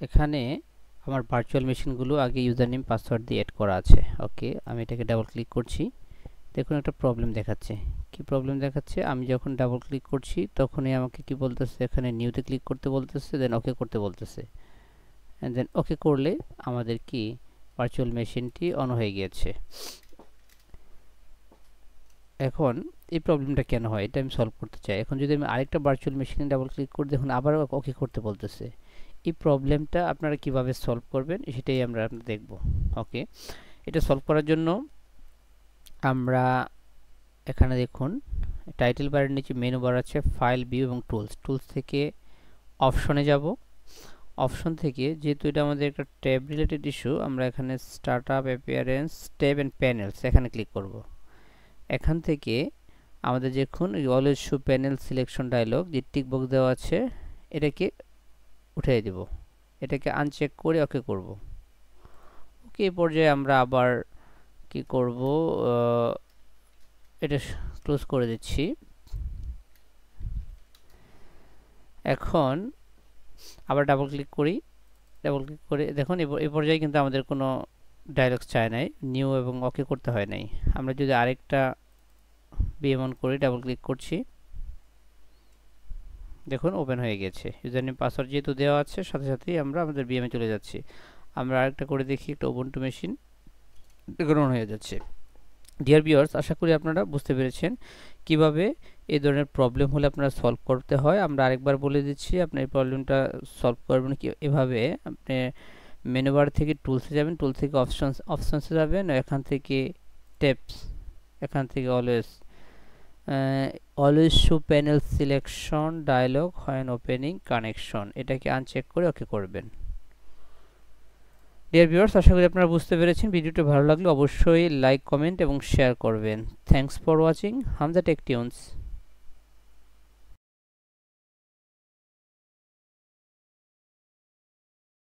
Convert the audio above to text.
এখানে আমার ভার্চুয়াল মেশিনগুলো আগে ইউজার নেম পাসওয়ার্ড দিয়ে অ্যাড করা আছে। ওকে, আমি এটাকে ডাবল ক্লিক করছি। দেখুন একটা প্রবলেম দেখাচ্ছে। কি প্রবলেম দেখাচ্ছে? আমি যখন ডাবল ক্লিক করছি তখনই আমাকে কি বলতেছে, এখানে নিউতে ক্লিক করতে বলতেছে, দেন ওকে করতে বলতেছে। দেন ওকে করলে আমাদের কি ভার্চুয়াল মেশিনটি অন হয়ে গিয়েছে। এখন এই প্রবলেমটা কেন হয় এটা আমি সলভ করতে চাই। এখন যদি আমি আরেকটা ভার্চুয়াল মেশিনে ডাবল ক্লিক করি, দেখুন আবার ওকে করতে বলতেছে। এই প্রবলেমটা আপনারা কিভাবে সলভ করবেন সেটাই আমরা দেখব। ওকে, এটা সলভ করার জন্য আমরা এখানে দেখুন টাইটেল বারের নিচে মেনু বার আছে, ফাইল, ভিউ এবং টুলস থেকে অপশনে যাব। অপশন থেকে যেহেতু এটা আমাদের একটা ট্যাব রিলেটেড ইস্যু, আমরা এখানে startup, appearance, tab and panels এখানে ক্লিক করব। এখান থেকে আমাদের দেখুন always show panel selection dialog যে টিক বক্স দেওয়া আছে এটাকে উঠিয়ে দেব। এটাকে আনচেক করে ওকে করব। ওকে, এই পর্যায়ে আমরা আবার কি করব, এটা ক্লোজ করে দিচ্ছি। এখন আবার ডাবল ক্লিক করি। ডাবল ক্লিক করে দেখুন এই পর্যায়ে কিন্তু আমাদের কোনো ডায়লগস চায় নাই, নিউ এবং ওকে করতে হয় নাই। আমরা যদি আরেকটা বিএম অন করি, ডাবল ক্লিক করছি, দেখুন ওপেন হয়ে গেছে। ইউজার নেম পাসওয়ার্ড যেহেতু দেওয়া আছে সাথে সাথেই আমরা আমাদের বিএমে চলে যাচ্ছি। আমরা আরেকটা করে দেখি, একটা উবুন্টু মেশিন অন হয়ে যাচ্ছে। ডিয়ার ভিউয়ার্স, আশা করি আপনারা বুঝতে পেরেছেন কিভাবে এই ধরনের প্রবলেম হলে আপনারা সলভ করতে হয়। আমরা আরেকবার বলে দিচ্ছি, আপনি এই প্রবলেমটা সলভ করবেন কি এভাবে। আপনি মেনু বার থেকে টুলসে যাবেন, টুল থেকে অপশনসে যাবেন, এখান থেকে টেপস, এখান থেকে always show panel selection dialog when opening connection, এটাকে আনচেক করে ওকে করবেন। ডিয়ার ভিউয়ার্স, আশা করি আপনারা বুঝতে পেরেছেন। ভিডিওটি ভালো লাগলে অবশ্যই লাইক, কমেন্ট এবং শেয়ার করবেন। Thanks for watching Hamza tech tunes.